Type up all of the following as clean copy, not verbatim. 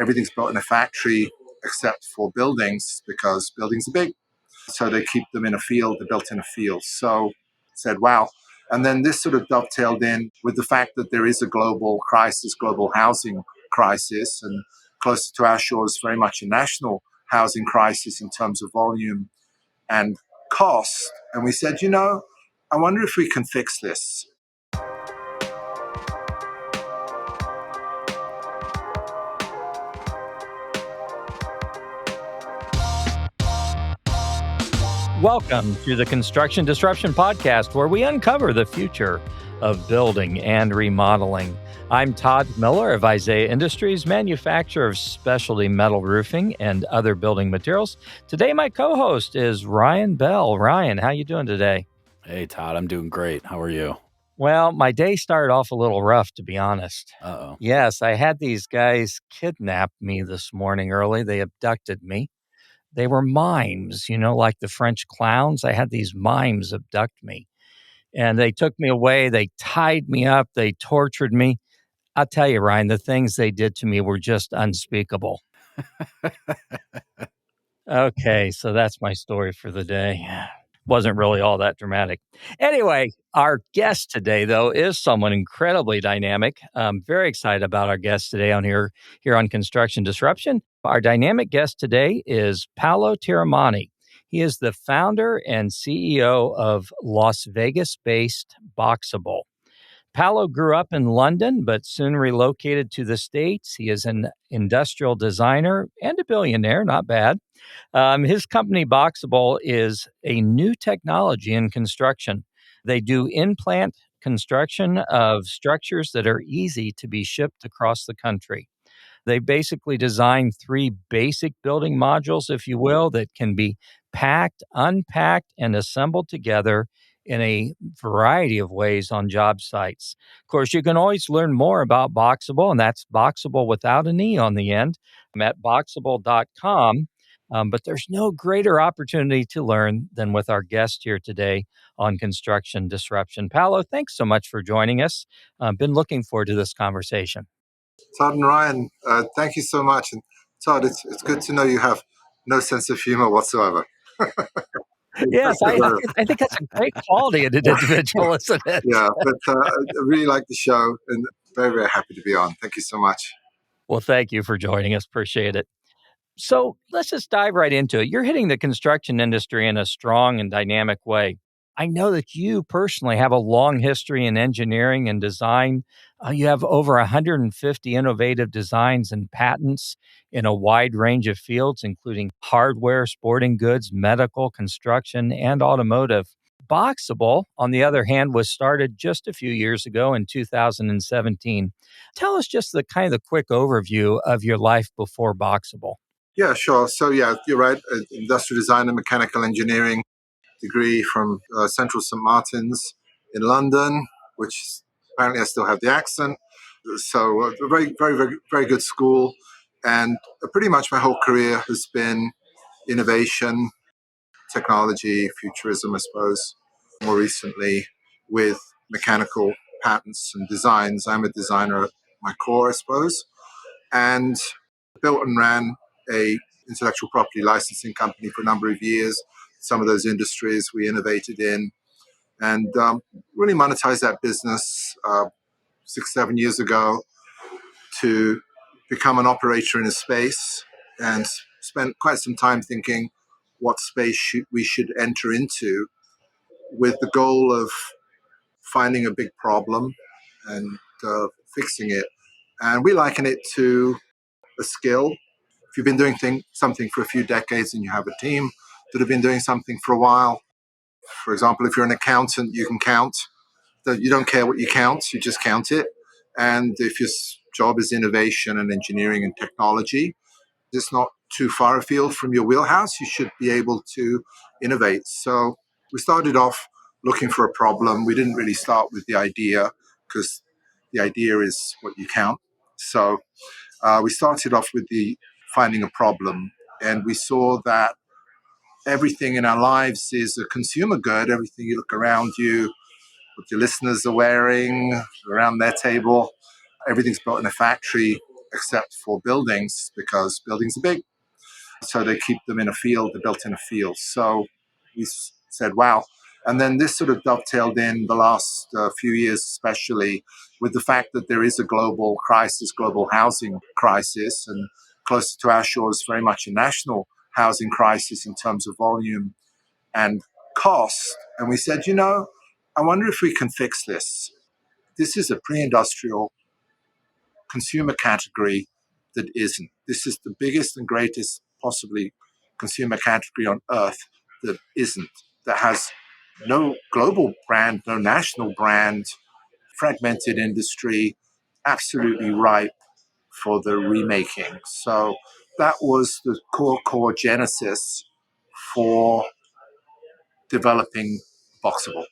everything's built in a factory except for buildings because buildings are big. So they keep them in a field, they're built in a field. So I said, wow. And then this sort of dovetailed in with the fact that there is a global crisis, global housing crisis, and closer to our shores, very much a national housing crisis in terms of volume and cost. And we said, I wonder if we can fix this. Welcome to the Construction Disruption Podcast, where we uncover the future of building and remodeling. I'm Todd Miller of Isaiah Industries, manufacturer of specialty metal roofing and other building materials. Today, my co-host is Ryan Bell. Ryan, how you doing today? Hey, Todd, I'm doing great. How are you? Well, my day started off a little rough, to be honest. Uh-oh. Yes, I had these guys kidnap me this morning early. They abducted me. They were mimes, like the French clowns. I had these mimes abduct me. And they took me away. They tied me up. They tortured me. I'll tell you, Ryan, the things they did to me were just unspeakable. Okay, so that's my story for the day. Wasn't really all that dramatic. Anyway, our guest today, though, is someone incredibly dynamic. I'm very excited about our guest today here on Construction Disruption. Our dynamic guest today is Paolo Tiramani. He is the founder and CEO of Las Vegas-based Boxabl. Paolo grew up in London, but soon relocated to the States. He is an industrial designer and a billionaire, not bad. His company, Boxabl, is a new technology in construction. They do in-plant construction of structures that are easy to be shipped across the country. They basically design three basic building modules, if you will, that can be packed, unpacked, and assembled together in a variety of ways on job sites. Of course, you can always learn more about Boxabl, and that's Boxabl without an E on the end. I'm at boxabl.com. But there's no greater opportunity to learn than with our guest here today on Construction Disruption. Paolo, thanks so much for joining us. I've been looking forward to this conversation. Todd and Ryan, thank you so much. And Todd, it's good to know you have no sense of humor whatsoever. Yes, I think that's a great quality in an individual, isn't it? Yeah, but I really like the show and very, very happy to be on. Thank you so much. Well, thank you for joining us. Appreciate it. So let's just dive right into it. You're hitting the construction industry in a strong and dynamic way. I know that you personally have a long history in engineering and design. You have over 150 innovative designs and patents in a wide range of fields, including hardware, sporting goods, medical, construction, and automotive. Boxabl, on the other hand, was started just a few years ago in 2017. Tell us just the quick overview of your life before Boxabl. Yeah, sure. So, yeah, you're right. Industrial design and mechanical engineering degree from Central St. Martin's in London, which apparently I still have the accent. So, a very, very, very, very good school. And pretty much my whole career has been innovation, technology, futurism, I suppose. More recently, with mechanical patents and designs. I'm a designer at my core, I suppose, and built and ran a intellectual property licensing company for a number of years. Some of those industries we innovated in, and really monetized that business 6-7 years ago to become an operator in a space, and spent quite some time thinking what space we should enter into, with the goal of finding a big problem and fixing it. And we liken it to a skill. If you've been doing something for a few decades and you have a team that have been doing something for a while, for example, if you're an accountant, you can count. You don't care what you count, you just count it. And if your job is innovation and engineering and technology, it's not too far afield from your wheelhouse, you should be able to innovate. So we started off looking for a problem. We didn't really start with the idea, because the idea is what you count. So we started off with the finding a problem, and we saw that everything in our lives is a consumer good. Everything you look around you, what your listeners are wearing around their table, everything's built in a factory except for buildings because buildings are big. So they keep them in a field, they're built in a field. So we said, wow. And then this sort of dovetailed in the last few years, especially with the fact that there is a global crisis, global housing crisis, and closer to our shores, very much a national housing crisis in terms of volume and cost. And we said, I wonder if we can fix this. This is a pre-industrial consumer category that isn't. This is the biggest and greatest possibly consumer category on earth that isn't, that has no global brand, no national brand, fragmented industry, absolutely ripe for the remaking. So that was the core genesis for developing Boxabl.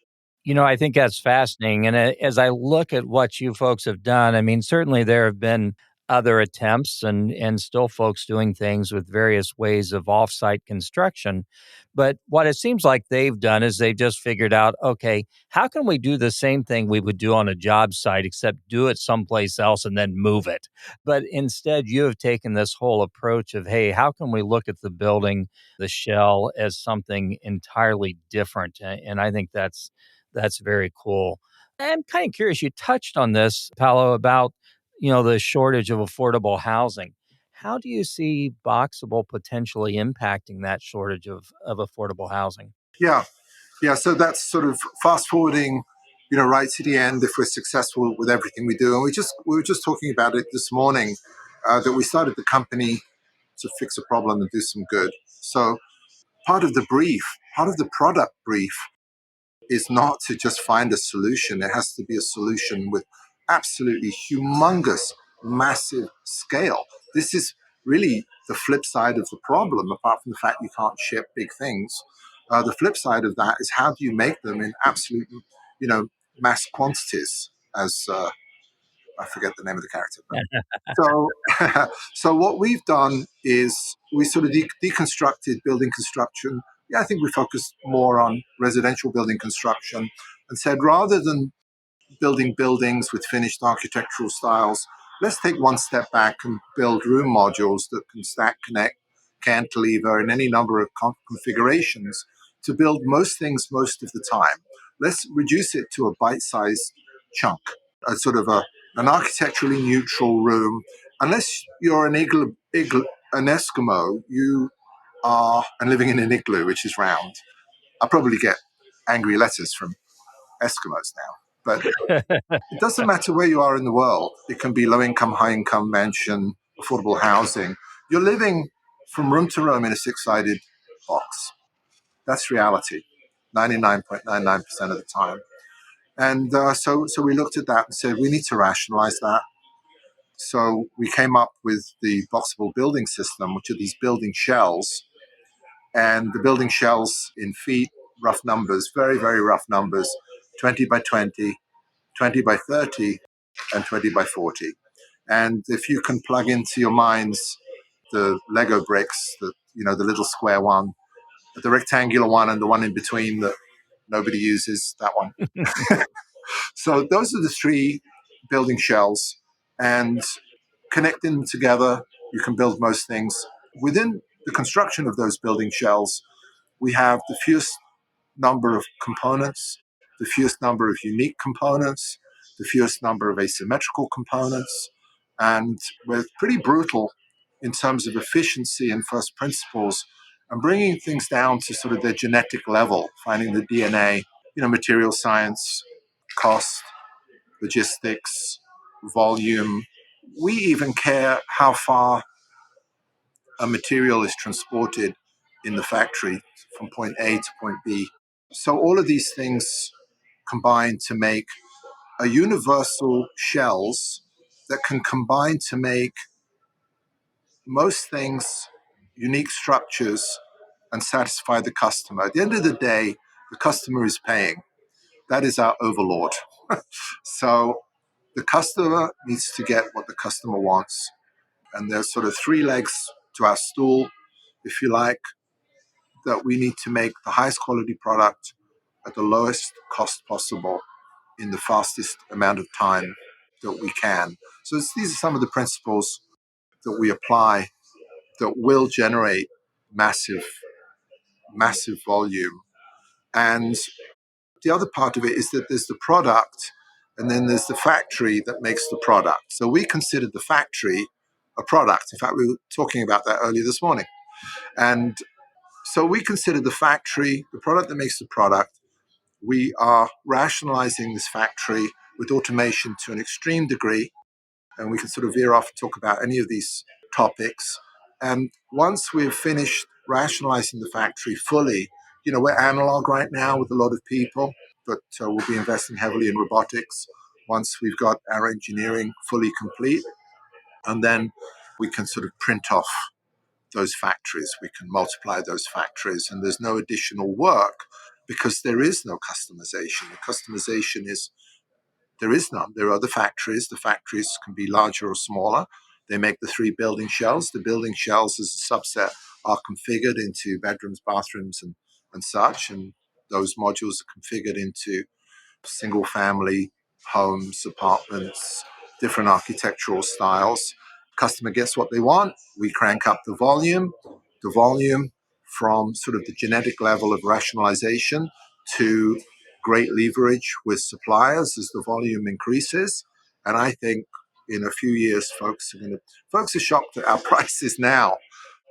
I think that's fascinating. And as I look at what you folks have done, I mean, certainly there have been other attempts and still folks doing things with various ways of offsite construction. But what it seems like they've done is they've just figured out, okay, how can we do the same thing we would do on a job site, except do it someplace else and then move it? But instead, you have taken this whole approach of, hey, how can we look at the building, the shell, as something entirely different? And I think that's very cool. I'm kind of curious. You touched on this, Paolo, about the shortage of affordable housing. How do you see Boxable potentially impacting that shortage of affordable housing? Yeah, yeah. So that's sort of fast forwarding, right to the end. If we're successful with everything we do, and we were just talking about it this morning, that we started the company to fix a problem and do some good. So part of the brief, part of the product brief, is not to just find a solution. It has to be a solution with absolutely humongous, massive scale. This is really the flip side of the problem, apart from the fact you can't ship big things. The flip side of that is how do you make them in absolute, mass quantities, as I forget the name of the character. But so, so what we've done is we sort of deconstructed building construction. Yeah, I think we focused more on residential building construction and said rather than building buildings with finished architectural styles, let's take one step back and build room modules that can stack, connect, cantilever in any number of configurations to build most things most of the time. Let's reduce it to a bite-sized chunk, a sort of an architecturally neutral room. Unless you're an Eskimo, you are, and living in an igloo, which is round. I probably get angry letters from Eskimos now. But it doesn't matter where you are in the world. It can be low income, high income, mansion, affordable housing. You're living from room to room in a six-sided box. That's reality, 99.99% of the time. And so we looked at that and said, we need to rationalize that. So we came up with the Boxable building system, which are these building shells. And the building shells in feet, rough numbers, very, very rough numbers, 20 by 20, 20 by 30, and 20 by 40. And if you can plug into your minds the Lego bricks, the little square one, the rectangular one, and the one in between that nobody uses, that one. So those are the three building shells. And connecting them together, you can build most things. Within the construction of those building shells, we have the fewest number of components, the fewest number of unique components, the fewest number of asymmetrical components, and we're pretty brutal in terms of efficiency and first principles and bringing things down to sort of their genetic level, finding the DNA, material science, cost, logistics, volume. We even care how far a material is transported in the factory from point A to point B. So all of these things combine to make a universal shells that can combine to make most things, unique structures, and satisfy the customer. At the end of the day, the customer is paying. That is our overlord. So the customer needs to get what the customer wants. And there's sort of three legs to our stool, if you like, that we need to make the highest quality product at the lowest cost possible in the fastest amount of time that we can. So these are some of the principles that we apply that will generate massive, massive volume. And the other part of it is that there's the product and then there's the factory that makes the product. So we considered the factory a product. In fact, we were talking about that earlier this morning. And so we consider the factory, the product that makes the product. We are rationalizing this factory with automation to an extreme degree. And we can sort of veer off and talk about any of these topics. And once we've finished rationalizing the factory fully, we're analog right now with a lot of people, but we'll be investing heavily in robotics once we've got our engineering fully complete. And then we can sort of print off those factories. We can multiply those factories, and there's no additional work because there is no customization. The customization is there is none. There are other factories. The factories can be larger or smaller. They make the 3 building shells. The building shells, as a subset, are configured into bedrooms, bathrooms, and such. And those modules are configured into single family homes, apartments, different architectural styles. Customer gets what they want. We crank up the volume from sort of the genetic level of rationalization to great leverage with suppliers as the volume increases. And I think in a few years, folks are shocked at our prices now.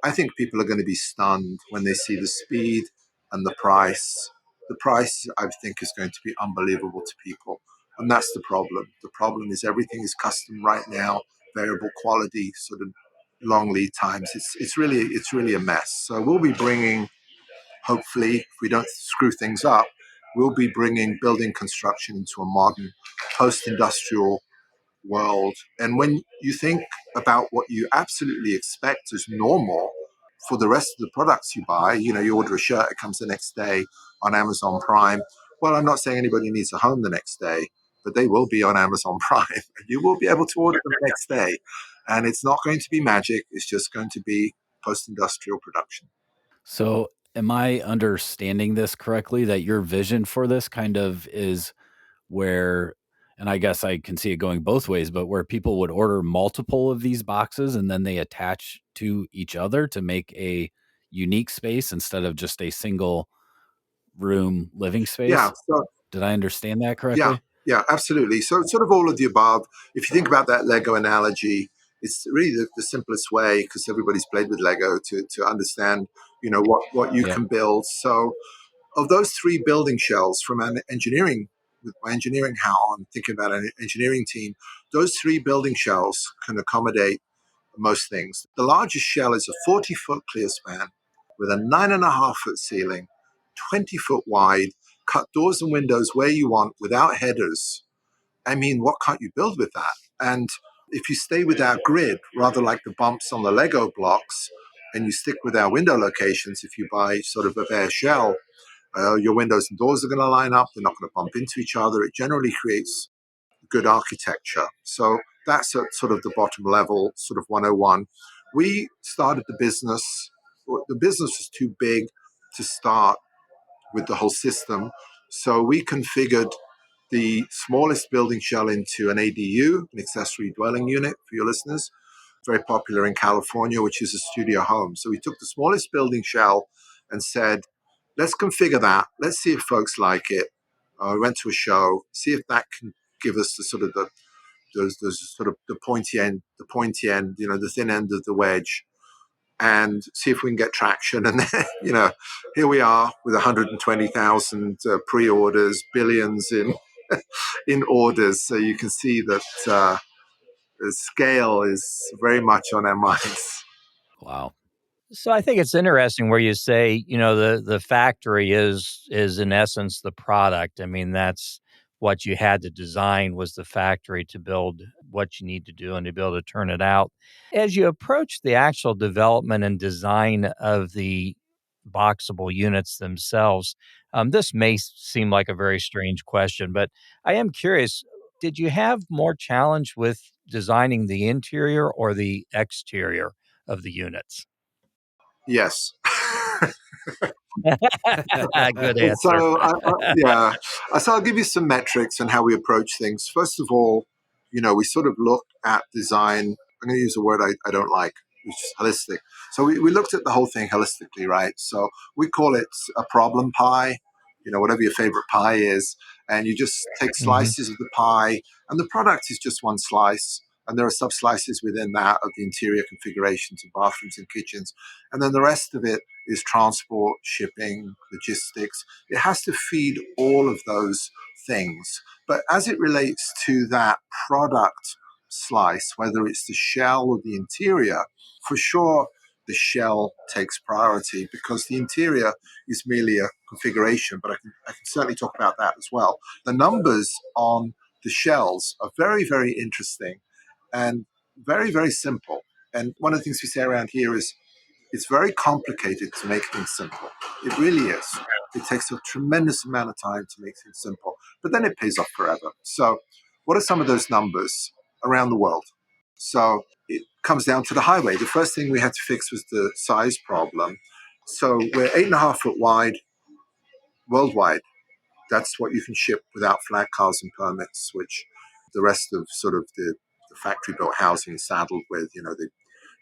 I think people are going to be stunned when they see the speed and the price. The price, I think, is going to be unbelievable to people. And that's the problem. The problem is everything is custom right now, variable quality, sort of long lead times. It's really a mess. So we'll be bringing, hopefully, if we don't screw things up, we'll be bringing building construction into a modern post-industrial world. And when you think about what you absolutely expect as normal for the rest of the products you buy, you order a shirt, it comes the next day on Amazon Prime. Well, I'm not saying anybody needs a home the next day, but they will be on Amazon Prime. You will be able to order them the next day. And it's not going to be magic, it's just going to be post industrial production. So, am I understanding this correctly that your vision for this kind of is where, and I guess I can see it going both ways, but where people would order multiple of these boxes and then they attach to each other to make a unique space instead of just a single room living Yeah. space? So Did I understand that Yeah, correctly? yeah, absolutely. So it's sort of all of the above. If you think about that Lego analogy, it's really the simplest way because everybody's played with Lego to understand, what you Yep. can build. So of those 3 building shells from an engineering, with my engineering hat on, thinking about an engineering team, those 3 building shells can accommodate most things. The largest shell is a 40-foot clear span with a 9.5-foot ceiling, 20-foot wide, cut doors and windows where you want without headers. I mean, what can't you build with that? And if you stay with our grid, rather like the bumps on the Lego blocks, and you stick with our window locations, if you buy sort of a bare shell, your windows and doors are going to line up. They're not going to bump into each other. It generally creates good architecture. So that's at sort of the bottom level, sort of 101. We started the business. The business was too big to start with the whole system. So we configured the smallest building shell into an ADU, an accessory dwelling unit for your listeners, very popular in California, which is a studio home. So we took the smallest building shell and said, let's configure that. Let's see if folks like it. We went to a show, see if that can give us the sort of those sort of the pointy end, the thin end of the wedge, and see if we can get traction. And then, here we are with 120,000 pre-orders, billions in orders. So you can see that the scale is very much on our minds. Wow. So I think it's interesting where you say, the factory is in essence the product. I mean, that's what you had to design was the factory to build what you need to do and to be able to turn it out. As you approach the actual development and design of the Boxabl units themselves, this may seem like a very strange question, but I am curious, did you have more challenge with designing the interior or the exterior of the units? Yes. Good And answer. so, yeah. So I'll give you some metrics on how we approach things. First of all, we sort of look at design I'm going to use a word I don't like, which is holistic. So we looked at the whole thing holistically, right? So we call it a problem pie, whatever your favorite pie is. And you just take slices of the pie, and the product is just one slice. And there are sub slices within that of the interior configurations of bathrooms and kitchens. And then the rest of it is transport, shipping, logistics. It has to feed all of those things. But as it relates to that product slice, whether it's the shell or the interior, for sure the shell takes priority because the interior is merely a configuration, but I can certainly talk about that as well. The numbers on the shells are very, very interesting and very, very simple. And one of the things we say around here is it's very complicated to make things simple. It really is. It takes a tremendous amount of time to make things simple, but then it pays off forever. So, what are some of those numbers around the world? So, it comes down to the highway. The first thing we had to fix was the size problem. So, we're 8.5 foot wide worldwide. That's what you can ship without flag cars and permits, which the rest of sort of the factory built housing is saddled with. They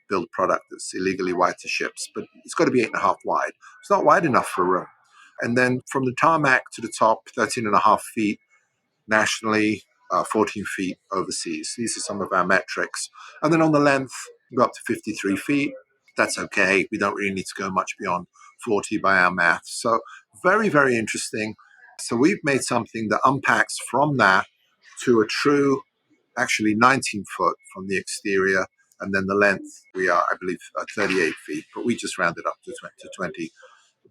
build a product that's illegally wide to ships, but it's got to be 8.5 wide. It's not wide enough for a room. And then from the tarmac to the top, 13.5 feet nationally, 14 feet overseas. These are some of our metrics. And then on the length, go up to 53 feet. That's okay. We don't really need to go much beyond 40 by our math. So very, very interesting. So we've made something that unpacks from that to a true, actually 19 foot from the exterior. And then the length, we are, I believe, 38 feet, but we just rounded up to 20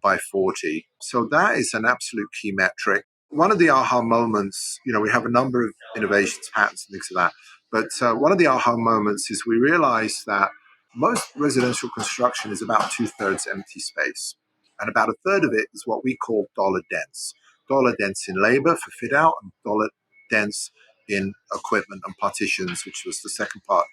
by 40. So that is an absolute key metric. One of the aha moments, we have a number of innovations, patents, and things like that. But one of the aha moments is we realized that most residential construction is about 2/3 empty space. And about a third of it is what we call dollar dense. Dollar dense in labor for fit out and dollar dense in equipment and partitions, which was the second part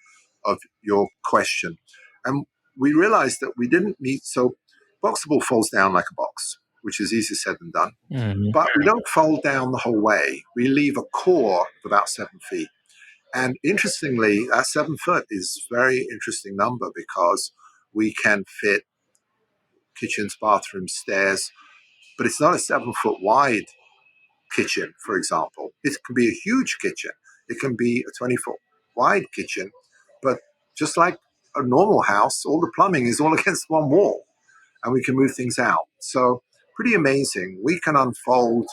of your question. And we realized that we didn't need, so Boxabl folds down like a box, which is easier said than done. But we don't fold down the whole way. We leave a core of about 7 feet. And interestingly, that 7 foot is a very interesting number because we can fit kitchens, bathrooms, stairs, but it's not a 7 foot wide kitchen, for example. It can be a huge kitchen. It can be a 20 foot wide kitchen, but just like a normal house, all the plumbing is all against one wall and we can move things out. So pretty amazing. We can unfold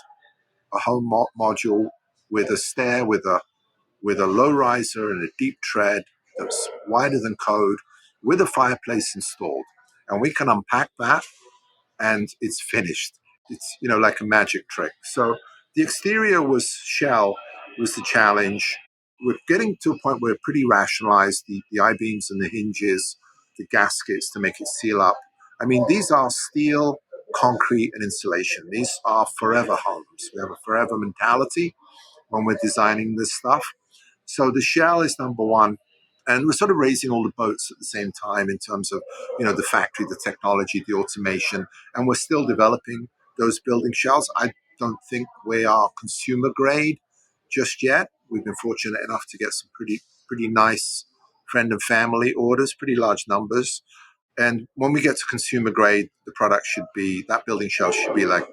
a home module with a stair, with a low riser and a deep tread that's wider than code, with a fireplace installed, and we can unpack that, and it's finished. It's like a magic trick. So the exterior was the challenge. We're getting to a point where we're pretty rationalized the I beams and the hinges, the gaskets to make it seal up. I mean, these are steel, concrete, and insulation. These are forever homes. We have a forever mentality when we're designing this stuff. So the shell is number one. And we're sort of raising all the boats at the same time in terms of, the factory, the technology, the automation. And we're still developing those building shells. I don't think we are consumer grade just yet. We've been fortunate enough to get some pretty nice friend and family orders, pretty large numbers. And when we get to consumer grade, the product should be, that building shell should be like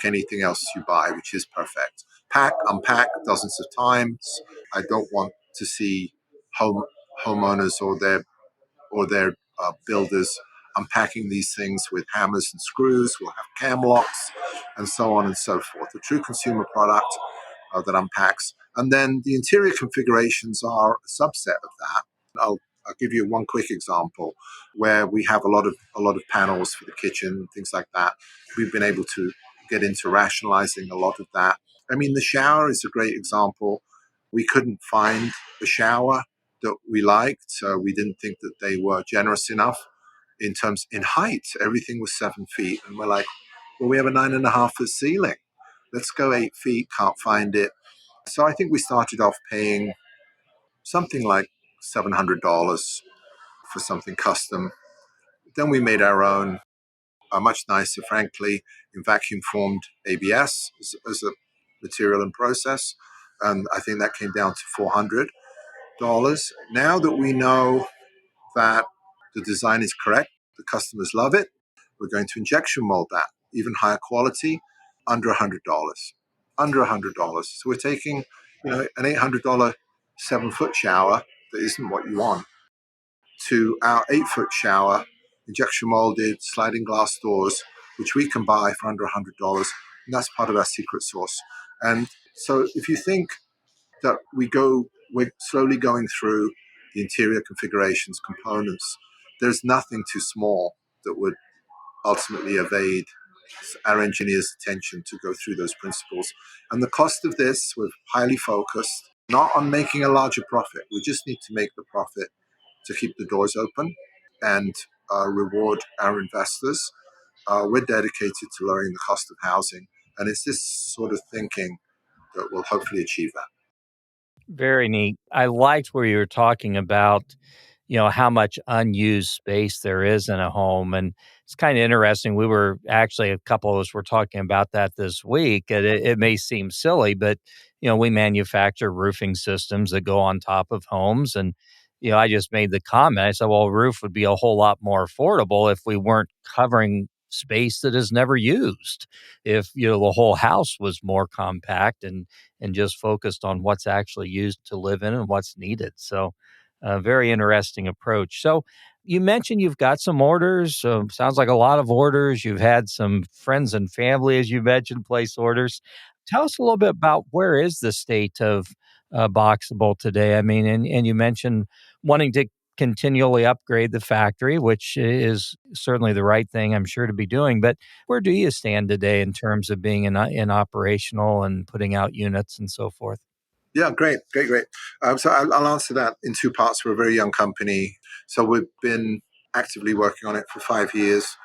anything else you buy, which is perfect. Pack, unpack dozens of times. I don't want to see homeowners or their builders unpacking these things with hammers and screws. We'll have cam locks and so on and so forth. A true consumer product that unpacks. And then the interior configurations are a subset of that. I'll give you one quick example where we have a lot of panels for the kitchen, things like that. We've been able to get into rationalizing a lot of that. I mean, the shower is a great example. We couldn't find a shower that we liked, so we didn't think that they were generous enough in height. Everything was 7 feet, and we're like, well, we have a 9.5 foot ceiling. Let's go 8 feet. Can't find it. So I think we started off paying something like $700 for something custom. Then we made our own, much nicer, frankly, in vacuum formed ABS as a material and process. And I think that came down to 400. Now that we know that the design is correct, the customers love it, we're going to injection mold that, even higher quality, under $100. Under $100. So we're taking, an $800 7-foot shower that isn't what you want to our 8-foot shower, injection molded, sliding glass doors, which we can buy for under $100. And that's part of our secret sauce. And so if you think that we're slowly going through the interior configurations, components, there's nothing too small that would ultimately evade our engineers' attention to go through those principles. And the cost of this, we're highly focused, not on making a larger profit. We just need to make the profit to keep the doors open and reward our investors. We're dedicated to lowering the cost of housing. And it's this sort of thinking that will hopefully achieve that. Very neat. I liked where you were talking about, how much unused space there is in a home. And it's kind of interesting. We were actually, a couple of us were talking about that this week. And it may seem silly, but, we manufacture roofing systems that go on top of homes. And, I just made the comment. I said, well, a roof would be a whole lot more affordable if we weren't covering space that is never used. If, the whole house was more compact and just focused on what's actually used to live in and what's needed. So, a very interesting approach. So, you mentioned you've got some orders. Sounds like a lot of orders. You've had some friends and family, as you mentioned, place orders. Tell us a little bit about where is the state of Boxabl today? I mean, and you mentioned wanting to continually upgrade the factory, which is certainly the right thing, I'm sure, to be doing. But where do you stand today in terms of being in operational and putting out units and so forth? Yeah, great, great, great. So I'll answer that in two parts. We're a very young company. So we've been actively working on it for 5 years,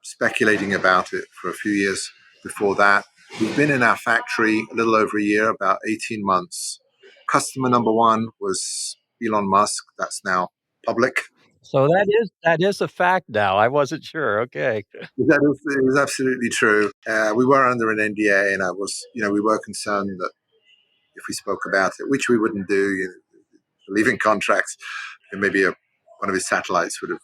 speculating about it for a few years before that. We've been in our factory a little over a year, about 18 months. Customer number one was Elon Musk. That's now public. So that is a fact now. I wasn't sure. Okay. That is absolutely true. We were under an NDA, and we were concerned that if we spoke about it, which we wouldn't do, leaving contracts, and maybe one of his satellites would have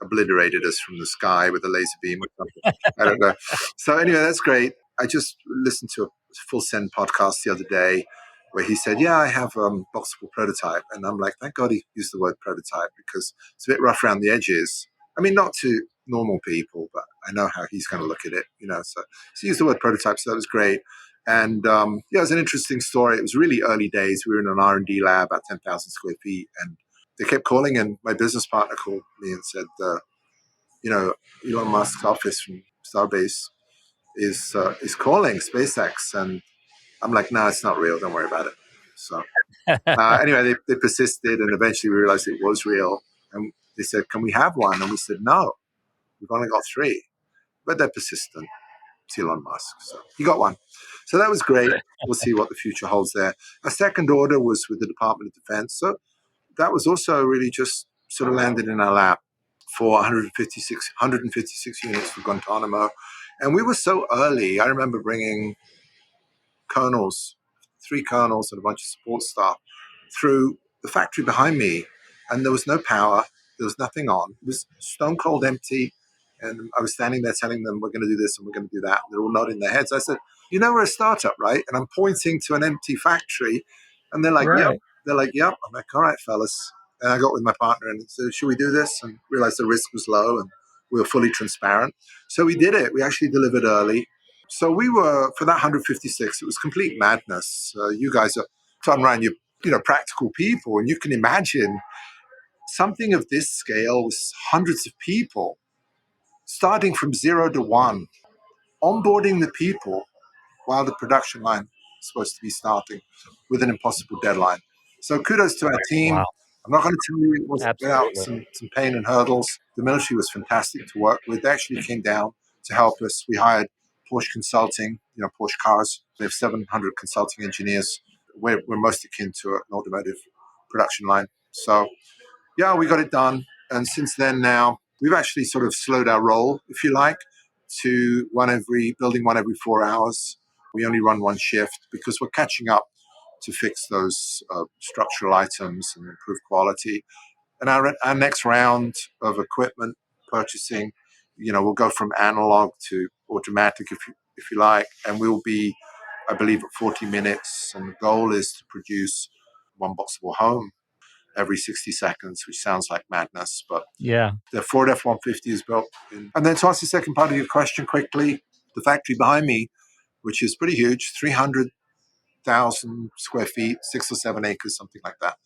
obliterated us from the sky with a laser beam or something. I don't know. So anyway, that's great. I just listened to a Full Send podcast the other day where he said, "Yeah, I have Boxabl prototype," and I'm like, "Thank God he used the word prototype because it's a bit rough around the edges. I mean, not to normal people, but I know how he's going to look at it, So he used the word prototype, so that was great." And it was an interesting story. It was really early days. We were in an R&D lab, about 10,000 square feet, and they kept calling, and my business partner called me and said, Elon Musk's office from Starbase is calling SpaceX, and I'm like, no, it's not real. Don't worry about it. So anyway, they persisted, and eventually we realized it was real. And they said, "Can we have one?" And we said, "No, we've only got 3." But they're persistent. It's Elon Musk, so he got one. So that was great. We'll see what the future holds there. A second order was with the Department of Defense, so that was also really just sort of landed in our lap for 156 units for Guantanamo. And we were so early. I remember bringing colonels, 3 colonels and a bunch of support staff through the factory behind me. And there was no power. There was nothing on. It was stone cold empty. And I was standing there telling them, we're going to do this and we're going to do that. And they're all nodding their heads. I said, we're a startup, right? And I'm pointing to an empty factory. And they're like, yep. Right. They're like, yep. I'm like, all right, fellas. And I got with my partner and said, should we do this? And realized the risk was low and we were fully transparent. So we did it. We actually delivered early. So we were, for that 156, it was complete madness. You guys are talking around, practical people. And you can imagine something of this scale with hundreds of people, starting from 0 to 1, onboarding the people while the production line is supposed to be starting with an impossible deadline. So kudos to our team. Wow. I'm not going to tell you it was without Absolutely. some pain and hurdles. The military was fantastic to work with. They actually came down to help us. We hired Porsche Consulting, Porsche Cars. They have 700 consulting engineers. We're most akin to an automotive production line. So, yeah, we got it done. And since then now, we've actually sort of slowed our roll, if you like, to building one every 4 hours. We only run one shift because we're catching up to fix those structural items and improve quality. And our next round of equipment purchasing, we'll go from analog to automatic, if you like, and we'll be, I believe, at 40 minutes. And the goal is to produce one Boxabl home every 60 seconds, which sounds like madness, but Yeah. the Ford F-150 is built in. And then to answer the second part of your question quickly, the factory behind me, which is pretty huge, 300,000 square feet, 6 or 7 acres, something like that.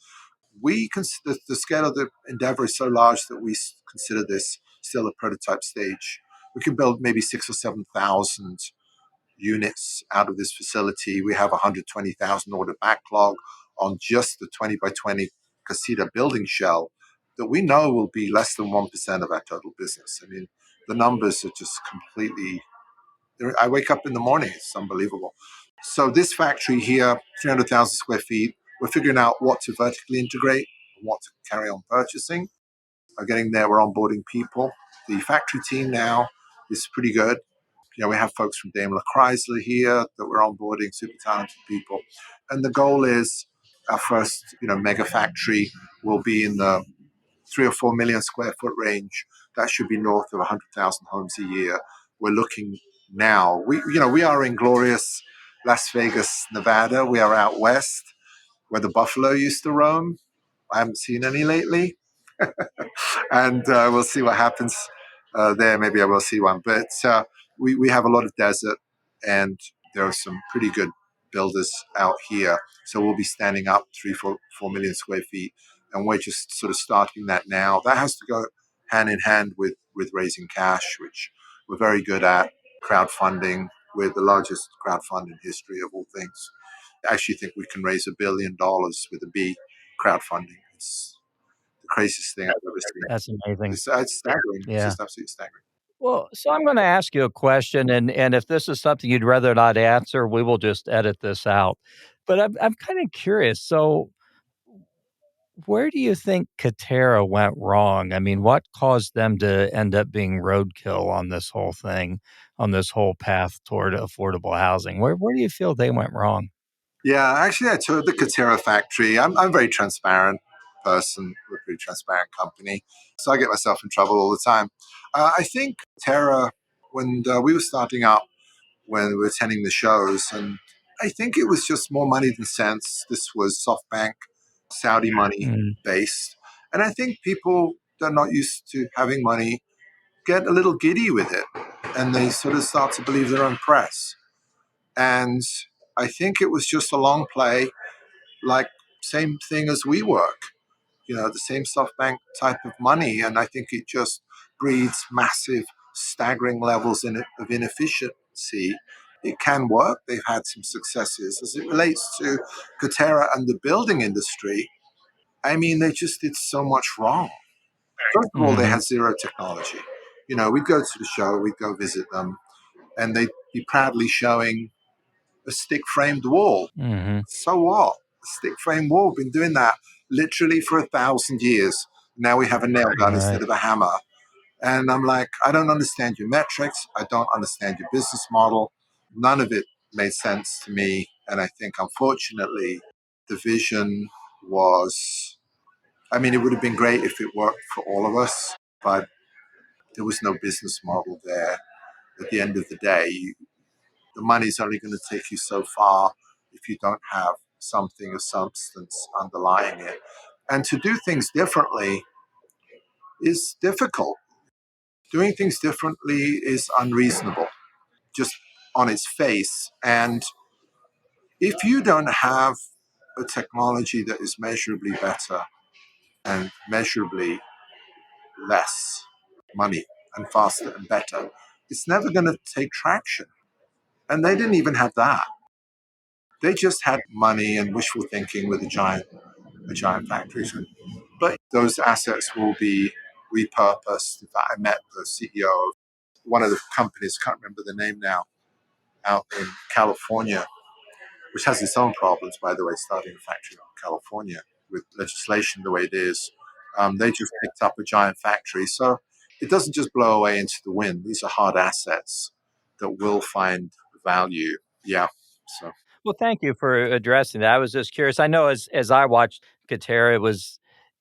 We consider the scale of the endeavor is so large that we consider this still a prototype stage. We can build maybe 6 or 7 thousand units out of this facility. We have 120,000 order backlog on just the 20 by 20 casita building shell that we know will be less than 1% of our total business. I mean, the numbers are just completely. I wake up in the morning, it's unbelievable. So this factory here, 300,000 square feet, we're figuring out what to vertically integrate and what to carry on purchasing. Getting there, we're onboarding people. The factory team now is pretty good. We have folks from Daimler Chrysler here that we're onboarding, super talented people. And the goal is our first, mega factory will be in the 3 or 4 million square foot range. That should be north of 100,000 homes a year. We're looking now. We are in glorious Las Vegas, Nevada. We are out west where the buffalo used to roam. I haven't seen any lately, and we'll see what happens there. Maybe I will see one, but we have a lot of desert, and there are some pretty good builders out here. So we'll be standing up 4 million square feet, and we're just sort of starting that now. That has to go hand in hand with raising cash, which we're very good at. Crowdfunding. We're the largest crowdfund in history of all things. I actually think we can raise $1 billion with a B crowdfunding. It's the craziest thing I've ever seen. That's amazing. It's staggering. It's Yeah. just absolutely staggering. Well, so I'm going to ask you a question, and if this is something you'd rather not answer, we will just edit this out. But I'm kind of curious. So, where do you think Katerra went wrong? I mean, what caused them to end up being roadkill on this whole thing, on this whole path toward affordable housing? Where do you feel they went wrong? Yeah, actually, I toured the Katerra factory. I'm a very transparent person. We're a pretty transparent company. So I get myself in trouble all the time. I think Terra, when we were starting up, when we were attending the shows, and I think it was just more money than sense. This was SoftBank, Saudi money Mm, based. And I think people that are not used to having money get a little giddy with it, and they sort of start to believe their own press. And I think it was just a long play, like same thing as WeWork, the same SoftBank type of money. And I think it just breeds massive, staggering levels of inefficiency. It can work. They've had some successes. As it relates to Katerra and the building industry, I mean, they just did so much wrong. First of all, they mhm, had zero technology. We'd go to the show, we'd go visit them, and they'd be proudly showing a stick framed wall. mhm. So what? A stick frame wall. Been doing that literally for 1,000 years. Now we have a nail gun instead Right. of a hammer. And I'm like, I don't understand your metrics. I don't understand your business model. None of it made sense to me. And I think, unfortunately, the vision was, I mean, it would have been great if it worked for all of us, but there was no business model there. At the end of the day, the money's only going to take you so far if you don't have something of substance underlying it. And to do things differently is difficult. Doing things differently is unreasonable, just on its face. And if you don't have a technology that is measurably better and measurably less money and faster and better, it's never going to take traction. And they didn't even have that. They just had money and wishful thinking with a giant factory. But those assets will be repurposed. In fact, I met the CEO of one of the companies, can't remember the name now, out in California, which has its own problems, by the way, starting a factory in California with legislation the way it is. They just picked up a giant factory. So it doesn't just blow away into the wind. These are hard assets that will find value. Yeah. So. Well, thank you for addressing that. I was just curious. I know as I watched Katera, it was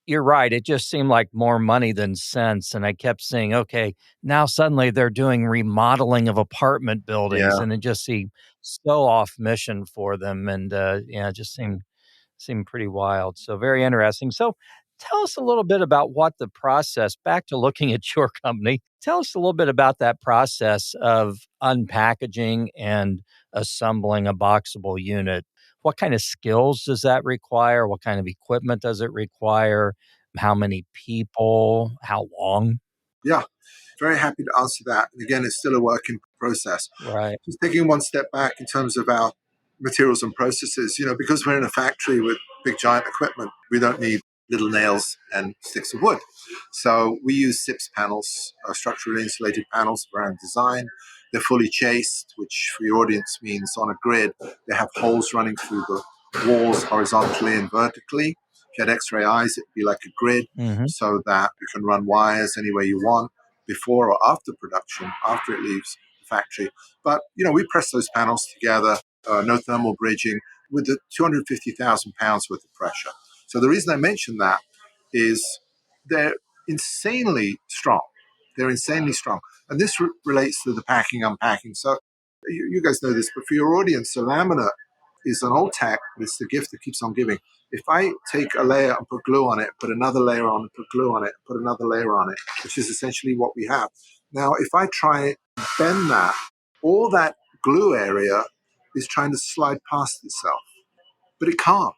you're right. It just seemed like more money than sense. And I kept saying, okay, now suddenly they're doing remodeling of apartment buildings, Yeah. and it just seemed so off mission for them. And yeah, it just seemed pretty wild. So very interesting. So tell us a little bit about what the process, back to looking at your company, tell us a little bit about that process of unpackaging and assembling a Boxabl unit. What kind of skills does that require? What kind of equipment does it require? How many people? How long? Yeah. Very happy to answer that. And again, it's still a work in process. Right. Just taking one step back in terms of our materials and processes, because we're in a factory with big giant equipment, we don't need little nails and sticks of wood. So we use SIPS panels, structurally insulated panels for our design. They're fully chased, which for your audience means on a grid, they have holes running through the walls horizontally and vertically. If you had X-ray eyes, it'd be like a grid Hmm. so that you can run wires any way you want before or after production, after it leaves the factory. But, we press those panels together, no thermal bridging, with the 250,000 pounds worth of pressure. So the reason I mention that is they're insanely strong. They're insanely strong. And this relates to the packing, unpacking. So you guys know this, but for your audience, a laminate is an old tech, but it's the gift that keeps on giving. If I take a layer and put glue on it, put another layer on it, put glue on it, put another layer on it, which is essentially what we have. Now, if I try to bend that, all that glue area is trying to slide past itself, but it can't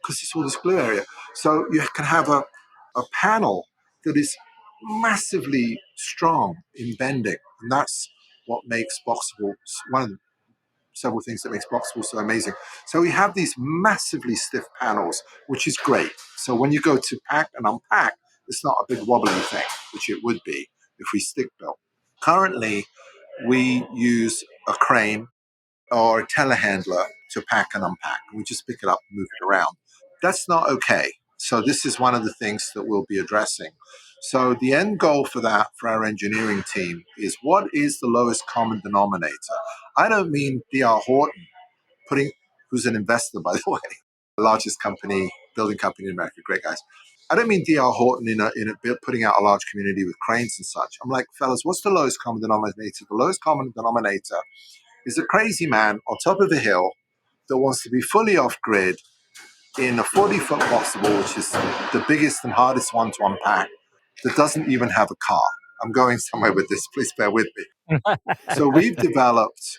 because it's all this glue area. So you can have a panel that is massively strong in bending, and that's what makes Boxabl one of the several things that makes Boxabl so amazing. So we have these massively stiff panels, which is great. So when you go to pack and unpack, it's not a big wobbly thing, which it would be if we stick built. Currently, we use a crane or a telehandler to pack and unpack. We just pick it up and move it around. That's not okay. So this is one of the things that we'll be addressing. So the end goal for that, for our engineering team, is what is the lowest common denominator? I don't mean D.R. Horton who's an investor, by the way, the largest building company in America, great guys. I don't mean D.R. Horton putting out a large community with cranes and such. I'm like, fellas, what's the lowest common denominator? The lowest common denominator is a crazy man on top of a hill that wants to be fully off grid in a 40-foot Boxabl, which is the biggest and hardest one to unpack, that doesn't even have a car. I'm going somewhere with this. Please bear with me. So we've developed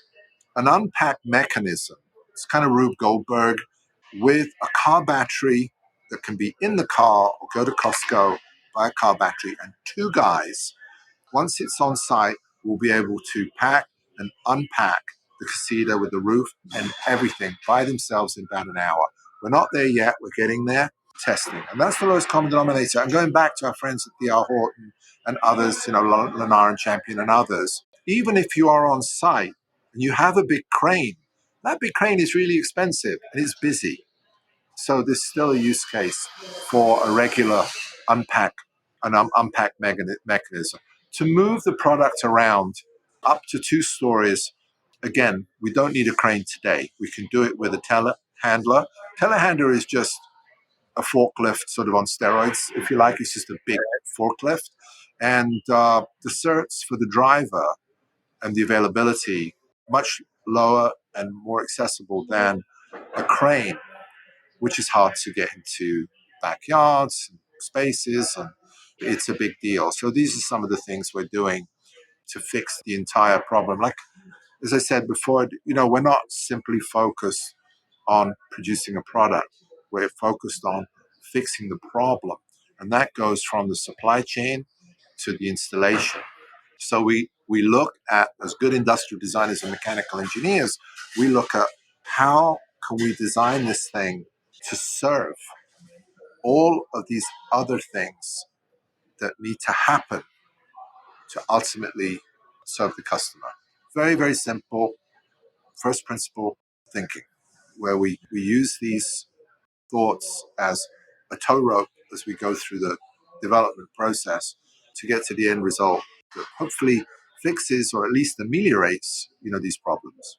an unpack mechanism. It's kind of Rube Goldberg with a car battery that can be in the car or go to Costco, buy a car battery, and two guys once it's on site, we'll be able to pack and unpack the casita with the roof and everything by themselves in about an hour. We're not there yet. We're getting there, testing. And that's the lowest common denominator. And going back to our friends at D.R. Horton and others, Lennar and Champion and others, even if you are on site and you have a big crane, that big crane is really expensive and it's busy. So there's still a use case for a regular unpack, unpack mechanism. To move the product around up to 2 stories, again, we don't need a crane today. We can do it with a telehandler. Telehandler is just a forklift sort of on steroids, if you like. It's just a big forklift. And the certs for the driver and the availability much lower and more accessible than a crane, which is hard to get into backyards and spaces, and it's a big deal. So these are some of the things we're doing to fix the entire problem. Like as I said before, we're not simply focused on producing a product. We're focused on fixing the problem, and that goes from the supply chain to the installation. So we look at, as good industrial designers and mechanical engineers, we look at how can we design this thing to serve all of these other things that need to happen to ultimately serve the customer. Very, very simple first principle thinking, where we use these thoughts as a tow rope as we go through the development process to get to the end result that hopefully fixes or at least ameliorates these problems.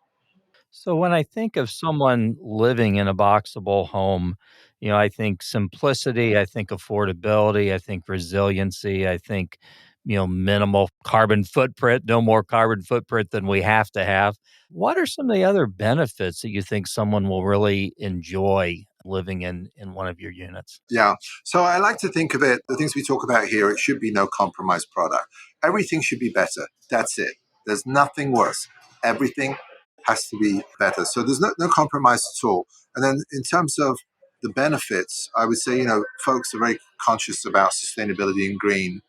So when I think of someone living in a boxable home, I think simplicity, I think affordability, I think resiliency, I think, minimal carbon footprint, no more carbon footprint than we have to have. What are some of the other benefits that you think someone will really enjoy living in one of your units? Yeah. So I like to think of it, the things we talk about here, it should be no compromise product. Everything should be better. That's it. There's nothing worse. Everything has to be better. So there's no compromise at all. And then in terms of the benefits, I would say, folks are very conscious about sustainability and green.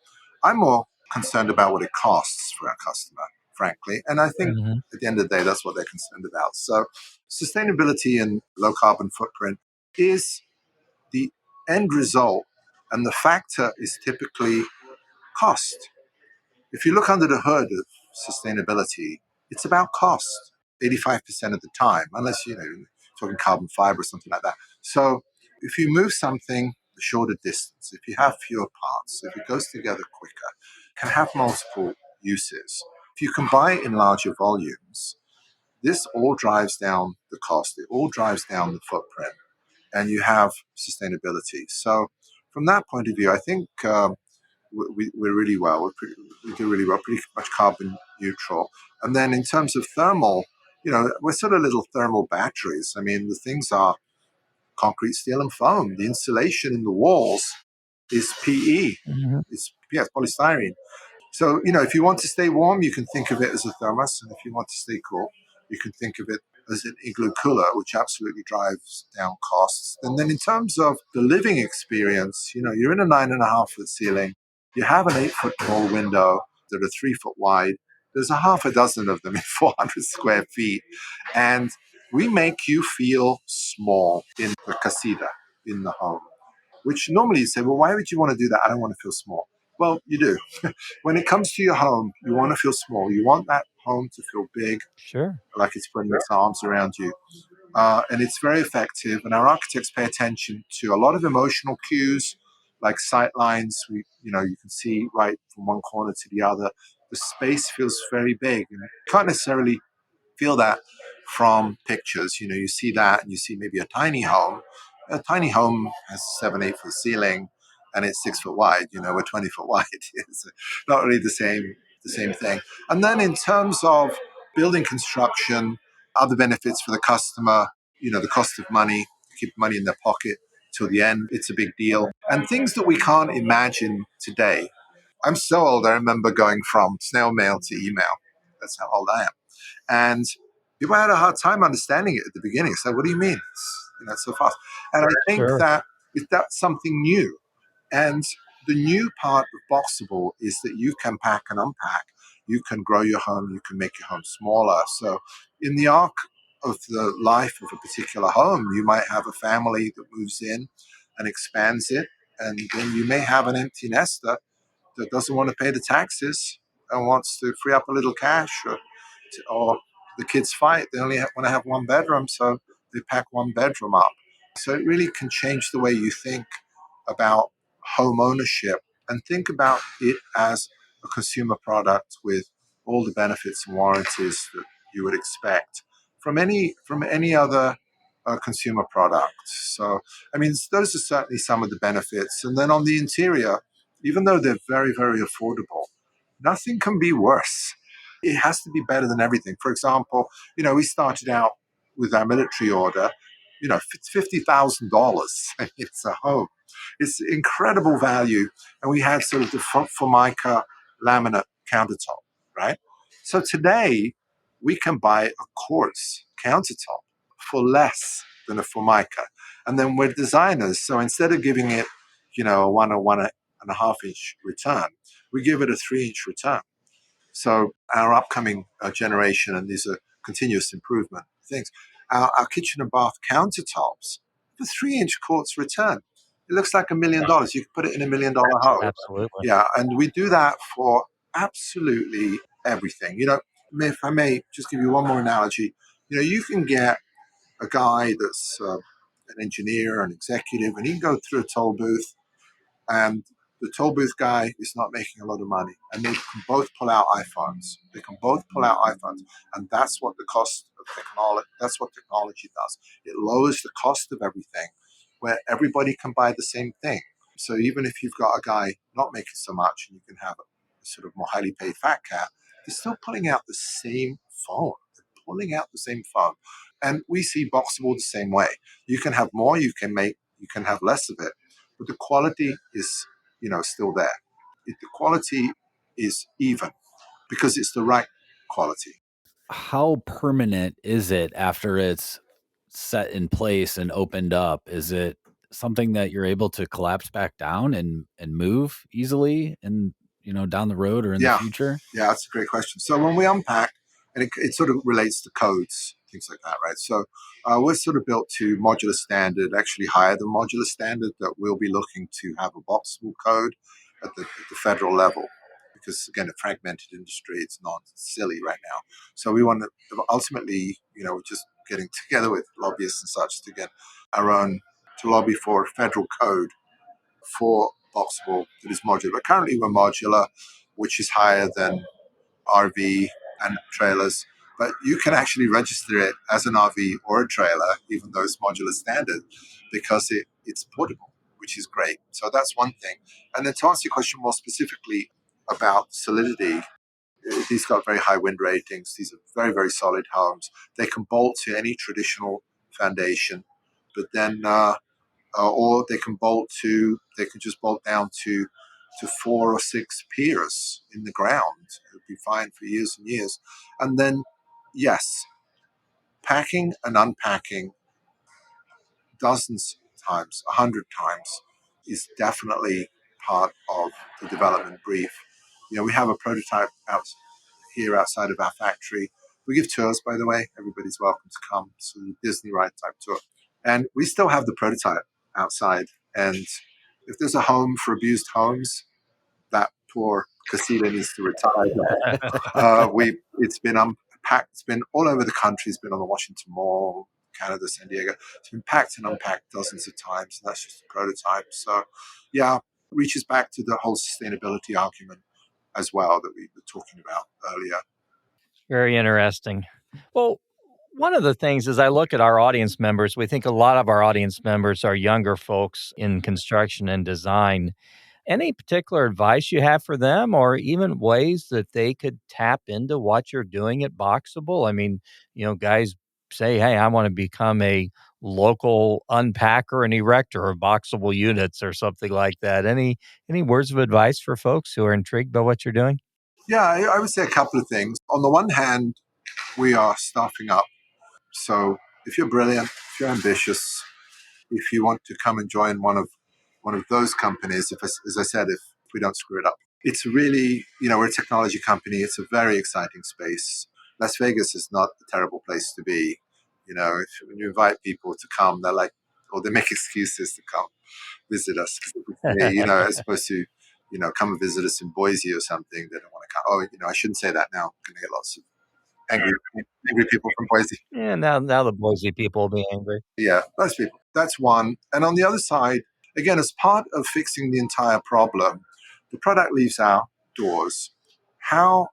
I'm more concerned about what it costs for our customer, frankly. And I think Mhm. at the end of the day, that's what they're concerned about. So sustainability and low carbon footprint is the end result, and the factor is typically cost. If you look under the hood of sustainability, it's about cost 85% of the time, unless you're talking carbon fiber or something like that. So if you move something a shorter distance, if you have fewer parts, if it goes together quicker, it can have multiple uses. If you can buy it in larger volumes, this all drives down the cost, it all drives down the footprint, and you have sustainability. So, from that point of view, I think we're really well. We do really well, pretty much carbon neutral. And then in terms of thermal, we're sort of little thermal batteries. I mean, the things are concrete, steel, and foam. The insulation in the walls is PE. Mhm. It's polystyrene. So, if you want to stay warm, you can think of it as a thermos. And if you want to stay cool, you can think of it as an igloo cooler, which absolutely drives down costs. And then in terms of the living experience, you're in a 9.5 foot ceiling, you have an 8 foot tall window that are 3 foot wide. There's a half a dozen of them in 400 square feet. And we make you feel small in the casita, in the home, which normally you say, well, why would you want to do that? I don't want to feel small. Well, you do. When it comes to your home, you want to feel small. You want that home to feel big, Sure. like it's putting its arms around you. And it's very effective. And our architects pay attention to a lot of emotional cues, like sight lines. You can see right from one corner to the other. The space feels very big, and you can't necessarily feel that from pictures. You see that, and you see maybe a tiny home. A tiny home has a 7, 8 foot ceiling, and it's 6 foot wide. We're 20 foot wide. It's not really the same thing. And then in terms of building construction, other benefits for the customer, the cost of money, keep money in their pocket till the end. It's a big deal. And things that we can't imagine today. I'm so old. I remember going from snail mail to email. That's how old I am. And people had a hard time understanding it at the beginning. So, what do you mean? It's so fast. And I think Sure. that if that's something new, and the new part of Boxable is that you can pack and unpack. You can grow your home. You can make your home smaller. So, in the arc of the life of a particular home, you might have a family that moves in and expands it, and then you may have an empty nester that doesn't want to pay the taxes and wants to free up a little cash, or the kids fight. They only want to have one bedroom, so they pack one bedroom up. So it really can change the way you think about home ownership, and think about it as a consumer product with all the benefits and warranties that you would expect from any other consumer product. So, I mean, those are certainly some of the benefits. And then on the interior, even though they're very, very affordable, nothing can be worse. It has to be better than everything. For example, we started out with our military order. It's $50,000. It's a home. It's incredible value, and we had sort of the Formica laminate countertop, right? So today we can buy a quartz countertop for less than a Formica, and then we're designers. So instead of giving it, a 1 or 1.5 inch return, we give it a 3 inch return. So our upcoming generation, and these are continuous improvement things, our kitchen and bath countertops, the 3 inch quartz return. It looks like $1 million. You could put it in $1 million home. Absolutely. Yeah, and we do that for absolutely everything. If I may just give you one more analogy, you can get a guy that's an engineer, an executive, and he can go through a toll booth, and the toll booth guy is not making a lot of money, and they can both pull out iPhones. They can both pull out iPhones, and that's what the cost of technology. That's what technology does. It lowers the cost of everything, where everybody can buy the same thing. So even if you've got a guy not making so much, and you can have a sort of more highly paid fat cat, they're still pulling out the same phone. They're pulling out the same phone, and we see Boxabl the same way. You can have more, you can have less of it, but the quality is, still there. The quality is even because it's the right quality. How permanent is it after it's set in place and opened up? Is it something that you're able to collapse back down and move easily and down the road or in the Yeah, future? yeah, that's a great question. So when we unpack, and it sort of relates to codes, things like that, right? So we're sort of built to modular standard, actually higher than modular standard, that we'll be looking to have a Boxabl code at the federal level. Because again, a fragmented industry, it's not silly right now. So we want to ultimately, we're just getting together with lobbyists and such to get our own, to lobby for a federal code for Boxabl that is modular. But currently we're modular, which is higher than RV and trailers. But you can actually register it as an RV or a trailer, even though it's modular standard, because it's portable, which is great. So that's one thing. And then to answer your question more specifically about solidity, these got very high wind ratings. These are very, very solid homes. They can bolt to any traditional foundation, but then or they can just bolt down to 4 or 6 piers in the ground. It would be fine for years and years. And then, yes, packing and unpacking dozens of times, 100 times, is definitely part of the development brief. We have a prototype out here outside of our factory. We give tours, by the way. Everybody's welcome to come. So the Disney ride type tour. And we still have the prototype outside. And if there's a home for abused homes, that poor casita needs to retire. It's been unpacked. It's been all over the country. It's been on the Washington Mall, Canada, San Diego. It's been packed and unpacked dozens of times. And that's just a prototype. So, yeah, reaches back to the whole sustainability argument as well that we were talking about earlier. Very interesting. Well, one of the things as I look at our audience members, we think a lot of our audience members are younger folks in construction and design. Any particular advice you have for them or even ways that they could tap into what you're doing at Boxable? I mean, guys say, hey, I want to become a local unpacker and erector of Boxable units or something like that. Any words of advice for folks who are intrigued by what you're doing? Yeah, I would say a couple of things. On the one hand, we are staffing up. So if you're brilliant, if you're ambitious, if you want to come and join one of those companies, as I said, if we don't screw it up, it's really, we're a technology company. It's a very exciting space. Las Vegas is not a terrible place to be. When you invite people to come, they're like, or they make excuses to come visit us. As opposed to, come and visit us in Boise or something. They don't want to come. Oh, I shouldn't say that now. I'm going to get lots of angry people from Boise. Yeah, now the Boise people will be angry. Yeah, those people. That's one. And on the other side, again, as part of fixing the entire problem, the product leaves our doors. How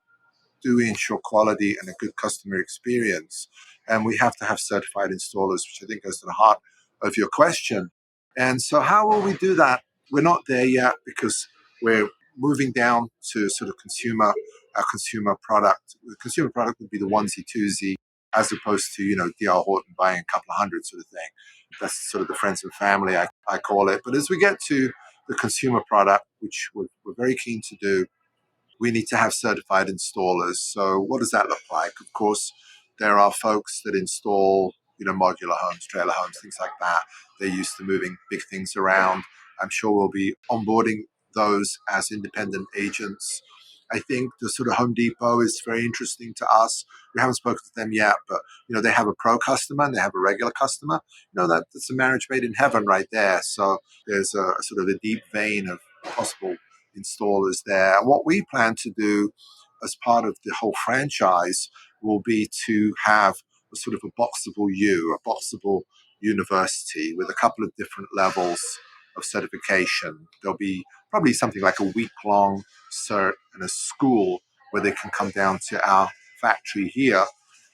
do we ensure quality and a good customer experience? And we have to have certified installers, which I think goes to the heart of your question. And so, how will we do that? We're not there yet because we're moving down to sort of our consumer product. The consumer product would be the onesie twosie, as opposed to D.R. Horton buying a couple of hundred sort of thing. That's sort of the friends and family I call it. But as we get to the consumer product, which we're very keen to do, we need to have certified installers. So what does that look like? Of course, there are folks that install, modular homes, trailer homes, things like that. They're used to moving big things around. I'm sure we'll be onboarding those as independent agents. I think the sort of Home Depot is very interesting to us. We haven't spoken to them yet, but they have a pro customer and they have a regular customer. That's a marriage made in heaven right there. So there's a sort of a deep vein of possible installers there. And what we plan to do as part of the whole franchise will be to have a sort of a Boxabl university with a couple of different levels of certification. There'll be probably something like a week-long cert in a school where they can come down to our factory here.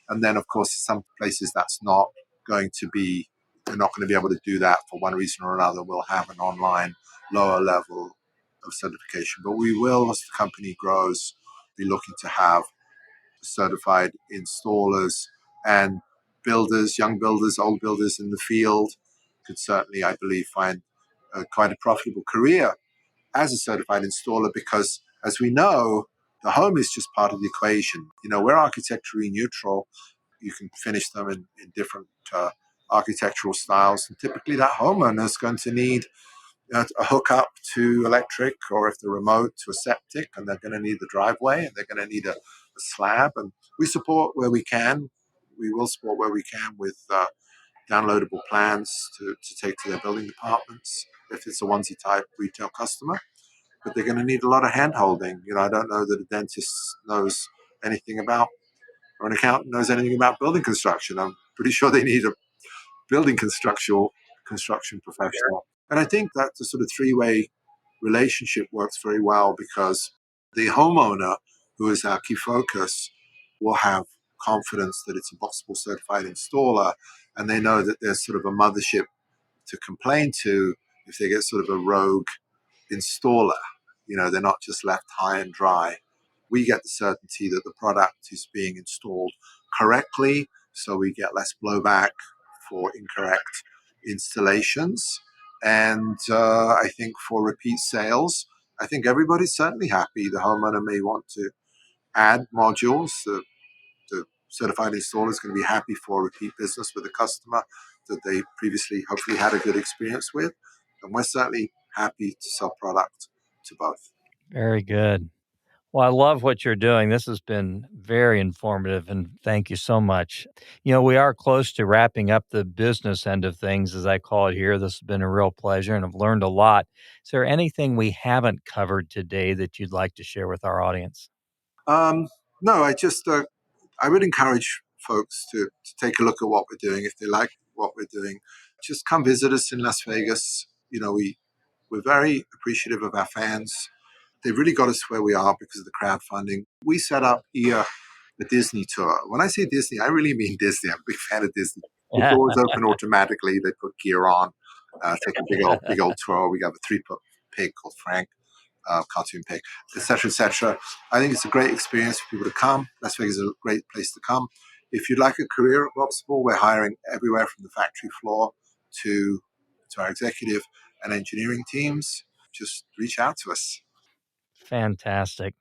And then, of course, some places that's not going to be, they're not going to be able to do that for one reason or another. We'll have an online lower level of certification. But we will, as the company grows, be looking to have certified installers and builders, young builders, old builders in the field could certainly, I believe, find quite a profitable career as a certified installer because, as we know, the home is just part of the equation. You know, we're architecturally neutral. You can finish them in different architectural styles. And typically that homeowner is going to need a hookup to electric, or if they're remote, to a septic, and they're going to need the driveway, and they're going to need a slab. And we support where we can. We will support where we can with downloadable plans to take to their building departments if it's a onesie type retail customer. But they're going to need a lot of hand holding. You know, I don't know that a dentist knows anything about, or an accountant knows anything about building construction. I'm pretty sure they need a building construction professional. And I think that the sort of three-way relationship works very well because the homeowner, who is our key focus, will have confidence that it's a Boxabl certified installer, and they know that there's sort of a mothership to complain to if they get sort of a rogue installer. You know, they're not just left high and dry. We get the certainty that the product is being installed correctly, so we get less blowback for incorrect installations. And I think for repeat sales, I think everybody's certainly happy. The homeowner may want to add modules. The certified installer is going to be happy for repeat business with a customer that they previously hopefully had a good experience with. And we're certainly happy to sell product to both. Very good. Well, I love what you're doing. This has been very informative, and thank you so much. You know, we are close to wrapping up the business end of things, as I call it here. This has been a real pleasure, and I've learned a lot. Is there anything we haven't covered today that you'd like to share with our audience? No, I would encourage folks to take a look at what we're doing. If they like what we're doing, just come visit us in Las Vegas. You know, we're very appreciative of our fans. They've really got us where we are because of the crowdfunding. We set up here the Disney tour. When I say Disney, I really mean Disney. I'm a big fan of Disney. The doors open automatically. They put gear on, take a big old tour. We have a 3-foot pig called Frank, cartoon pig, etc., etc. I think it's a great experience for people to come. Las Vegas is a great place to come. If you'd like a career at Boxabl, we're hiring everywhere from the factory floor to our executive and engineering teams. Just reach out to us. Fantastic.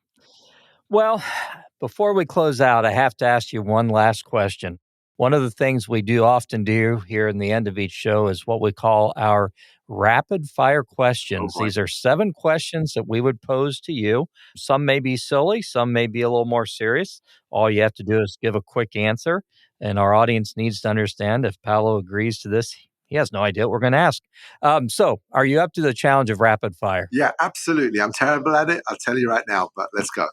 Well, before we close out, I have to ask you one last question. One of the things we do often do here in the end of each show is what we call our rapid fire questions. Oh, boy. These are 7 questions that we would pose to you. Some may be silly, some may be a little more serious. All you have to do is give a quick answer, and our audience needs to understand if Paolo agrees to this. He has no idea what we're going to ask. So, are you up to the challenge of rapid fire? Yeah, absolutely. I'm terrible at it. I'll tell you right now, but let's go.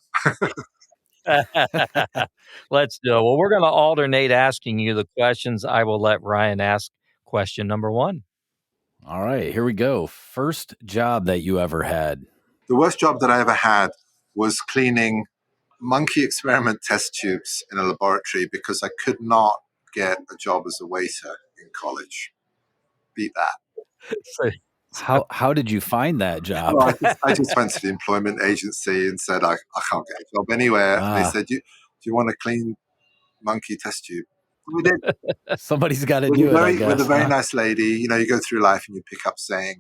Let's do it. Well, we're going to alternate asking you the questions. I will let Ryan ask question number 1. All right, here we go. First job that you ever had? The worst job that I ever had was cleaning monkey experiment test tubes in a laboratory because I could not get a job as a waiter in college. Beat that. So, How did you find that job? Well, I just went to the employment agency and said, I can't get a job anywhere. And they said, do you want to clean monkey test tube? We did. Somebody's got to do it, I guess. With a very nice lady. You know, you go through life and you pick up saying,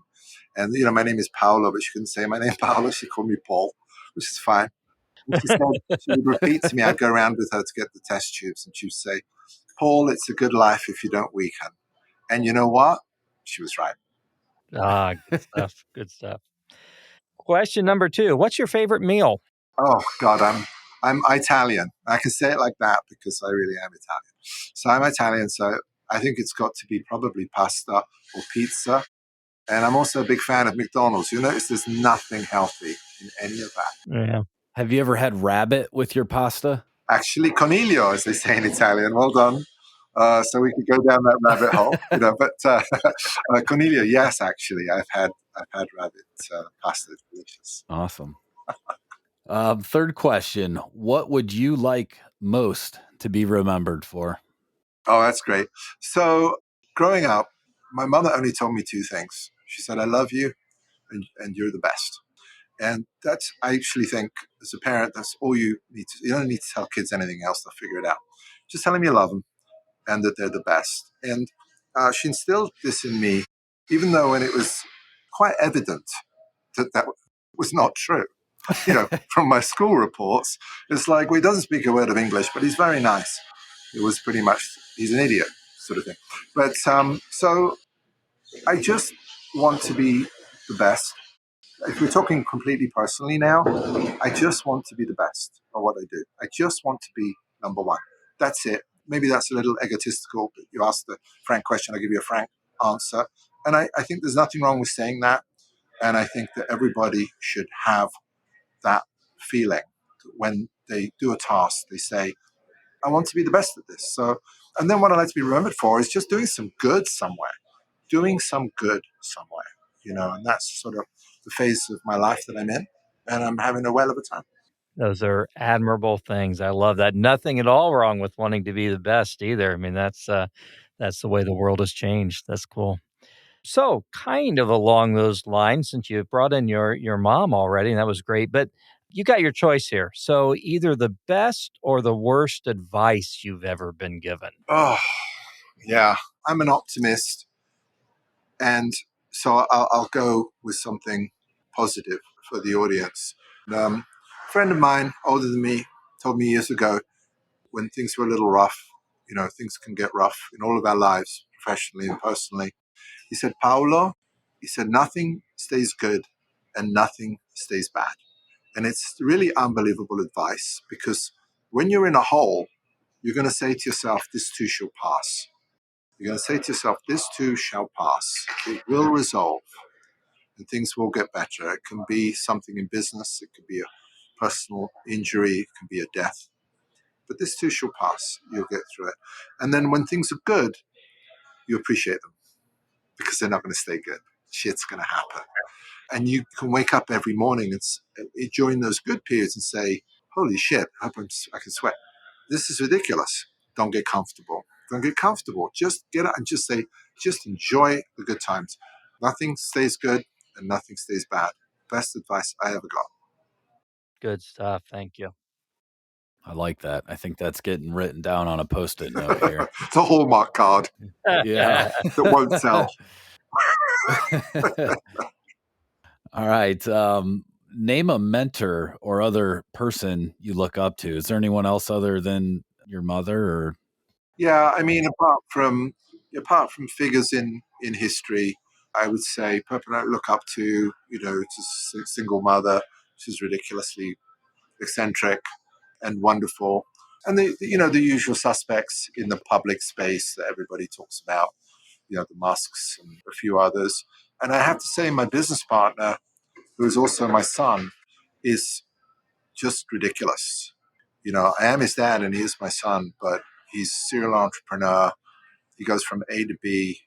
and, you know, my name is Paolo, but she couldn't say my name Paolo. She called me Paul, which is fine. And she said, she would repeat to me, I'd go around with her to get the test tubes, and she would say, Paul, it's a good life if you don't weaken. And you know what? She was right. good stuff. Good stuff. Question number 2. What's your favorite meal? Oh God, I'm Italian. I can say it like that because I really am Italian. So I'm Italian, so I think it's got to be probably pasta or pizza. And I'm also a big fan of McDonald's. You'll notice there's nothing healthy in any of that. Yeah. Have you ever had rabbit with your pasta? Actually, coniglio, as they say in Italian. Well done. So we could go down that rabbit hole, But Cornelia, yes, actually, I've had rabbit pasta. It's delicious. Awesome. Third question: what would you like most to be remembered for? Oh, that's great. So growing up, my mother only told me two things. She said, "I love you, and you're the best." And that's, I actually think, as a parent, that's all you need to. You don't need to tell kids anything else; they'll figure it out. Just tell them you love them and that they're the best. And she instilled this in me, even though when it was quite evident that was not true. From my school reports, it's like, well, he doesn't speak a word of English, but he's very nice. It was pretty much, he's an idiot sort of thing. But so I just want to be the best. If we're talking completely personally now, I just want to be the best at what I do. I just want to be number one. That's it. Maybe that's a little egotistical, but you asked the frank question, I give you a frank answer. And I think there's nothing wrong with saying that. And I think that everybody should have that feeling when they do a task. They say, I want to be the best at this. So, and then what I like to be remembered for is just doing some good somewhere, and that's sort of the phase of my life that I'm in, and I'm having a whale of a time. Those are admirable things. I love that. Nothing at all wrong with wanting to be the best either. I mean, that's the way the world has changed. That's cool. So, kind of along those lines, since you brought in your mom already, and that was great, but you got your choice here. So, either the best or the worst advice you've ever been given. Oh, yeah. I'm an optimist, and so I'll go with something positive for the audience. A friend of mine, older than me, told me years ago, when things were a little rough, things can get rough in all of our lives, professionally and personally. He said, Paolo, he said, nothing stays good and nothing stays bad. And it's really unbelievable advice, because when you're in a hole, you're going to say to yourself, this too shall pass. You're going to say to yourself, this too shall pass. It will resolve and things will get better. It can be something in business, it could be a personal injury, it can be a death. But this too shall pass. You'll get through it. And then when things are good, you appreciate them, because they're not going to stay good. Shit's going to happen. And you can wake up every morning and during those good periods and say, holy shit, I can sweat. This is ridiculous. Don't get comfortable. Don't get comfortable. Just get up and just say, just enjoy the good times. Nothing stays good and nothing stays bad. Best advice I ever got. Good stuff. Thank you. I like that. I think that's getting written down on a Post-it note here. It's a Hallmark card Yeah. that won't sell. All right. Name a mentor or other person you look up to. Is there anyone else other than your mother? Or Yeah, I mean, apart from figures in history, I would say people I look up to, it's a single mother. She's ridiculously eccentric and wonderful, and the usual suspects in the public space that everybody talks about, the Musks and a few others. And I have to say, my business partner, who is also my son, is just ridiculous. I am his dad and he is my son, but he's a serial entrepreneur. He goes from A to B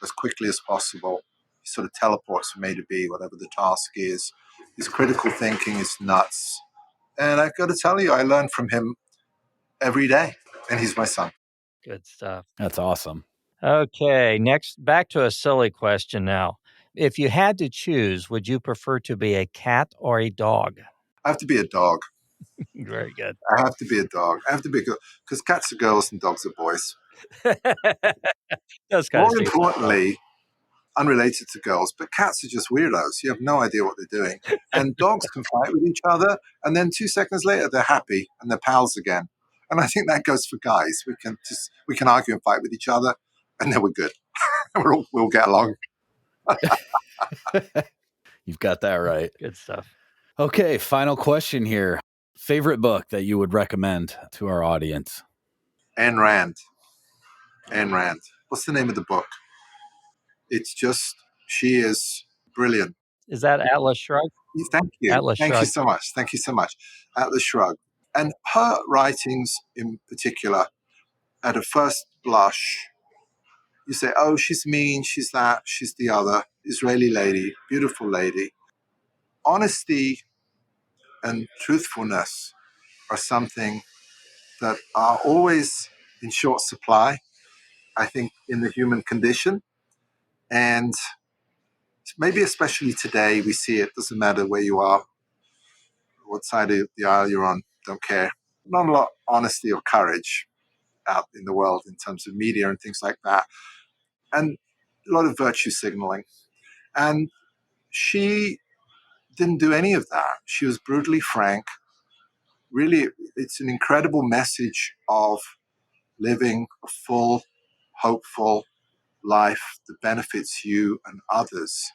as quickly as possible. He sort of teleports from A to B, whatever the task is. His critical thinking is nuts. And I've got to tell you, I learn from him every day, and he's my son. Good stuff. that's awesome. Okay, next, back to a silly question now. If you had to choose, would you prefer to be a cat or a dog? I have to be a dog. Very good. I have to be a dog. I have to be a girl, because cats are girls and dogs are boys. Those kind of More seem importantly, unrelated to girls, but cats are just weirdos. You have no idea what they're doing. And dogs can fight with each other, and then 2 seconds later they're happy and they're pals again. And I think that goes for guys. We can argue and fight with each other, and then we're good. We'll get along. You've got that right. good stuff. Okay, final question here. Favorite book that you would recommend to our audience? Ayn Rand. Ayn Rand. What's the name of the book? It's just, she is brilliant. Is that Atlas Shrugged? Thank you. Atlas Thank you Shrugged. so much. Thank you so much. Atlas Shrugged. And her writings in particular, at a first blush, you say, oh, she's mean, she's that, she's the other, Israeli lady, beautiful lady. Honesty and truthfulness are something that are always in short supply, I think, in the human condition. And maybe especially today, we see it. Doesn't matter where you are, what side of the aisle you're on, don't care. Not a lot of honesty or courage out in the world in terms of media and things like that. And a lot of virtue signaling. And she didn't do any of that. She was brutally frank. Really, it's an incredible message of living a full, hopeful life that benefits you and others,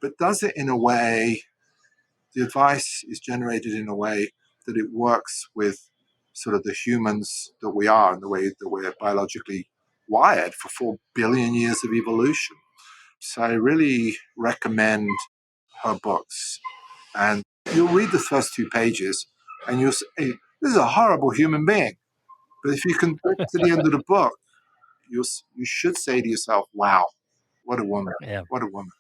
but does it in a way, the advice is generated in a way that it works with sort of the humans that we are and the way that we're biologically wired for 4 billion years of evolution. So I really recommend her books. And you'll read the first 2 pages and you'll say, hey, this is a horrible human being. But if you can get to the end of the book, you should say to yourself, wow, what a woman. Yeah. What a woman.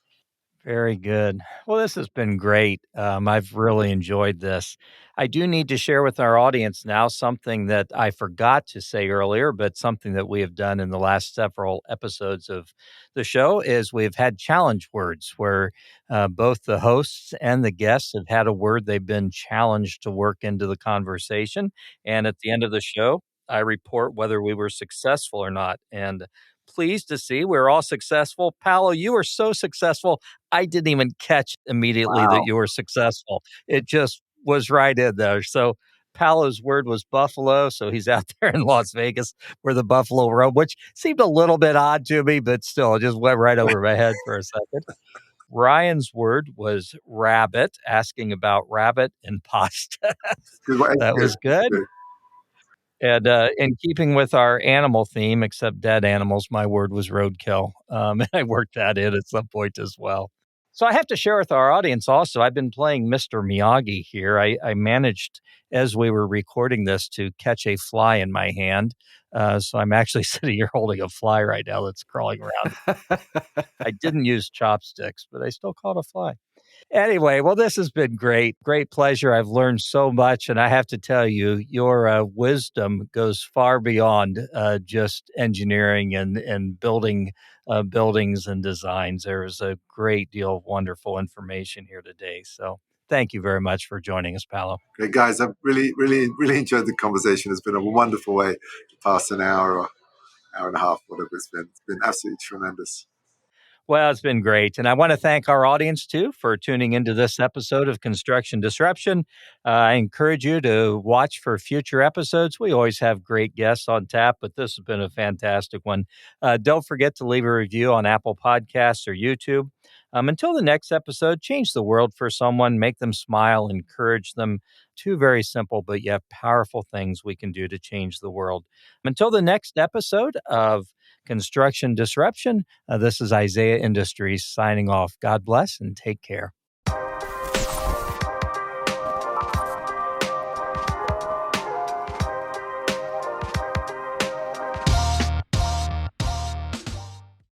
Very good. Well, this has been great. I've really enjoyed this. I do need to share with our audience now something that I forgot to say earlier, but something that we have done in the last several episodes of the show is we've had challenge words where both the hosts and the guests have had a word they've been challenged to work into the conversation. And at the end of the show, I report whether we were successful or not. And pleased to see we're all successful. Paolo, you were so successful. I didn't even catch immediately that Wow. you were successful. It just was right in there. So Paolo's word was buffalo. So he's out there in Las Vegas where the buffalo roam, which seemed a little bit odd to me, but still it just went right over my head for a second. Ryan's word was rabbit, asking about rabbit and pasta. Good. Well, That was good. good. And in keeping with our animal theme, except dead animals, my word was roadkill. And I worked that in at some point as well. So I have to share with our audience also, I've been playing Mr. Miyagi here. I managed, as we were recording this, to catch a fly in my hand. So I'm actually sitting here holding a fly right now that's crawling around. I didn't use chopsticks, but I still caught a fly. Anyway, well, this has been great. Great pleasure. I've learned so much. And I have to tell you, your wisdom goes far beyond just engineering and building buildings and designs. There is a great deal of wonderful information here today. So thank you very much for joining us, Paolo. Great, guys. I've really enjoyed the conversation. It's been a wonderful way to pass an hour or hour and a half, whatever it's been. It's been absolutely tremendous. Well, it's been great. And I want to thank our audience, too, for tuning into this episode of Construction Disruption. I encourage you to watch for future episodes. We always have great guests on tap, but this has been a fantastic one. Don't forget to leave a review on Apple Podcasts or YouTube. Until the next episode, change the world for someone, make them smile, encourage them. 2 very simple but yet powerful things we can do to change the world. Until the next episode of Construction Disruption, this is Isaiah Industries signing off. God bless and take care.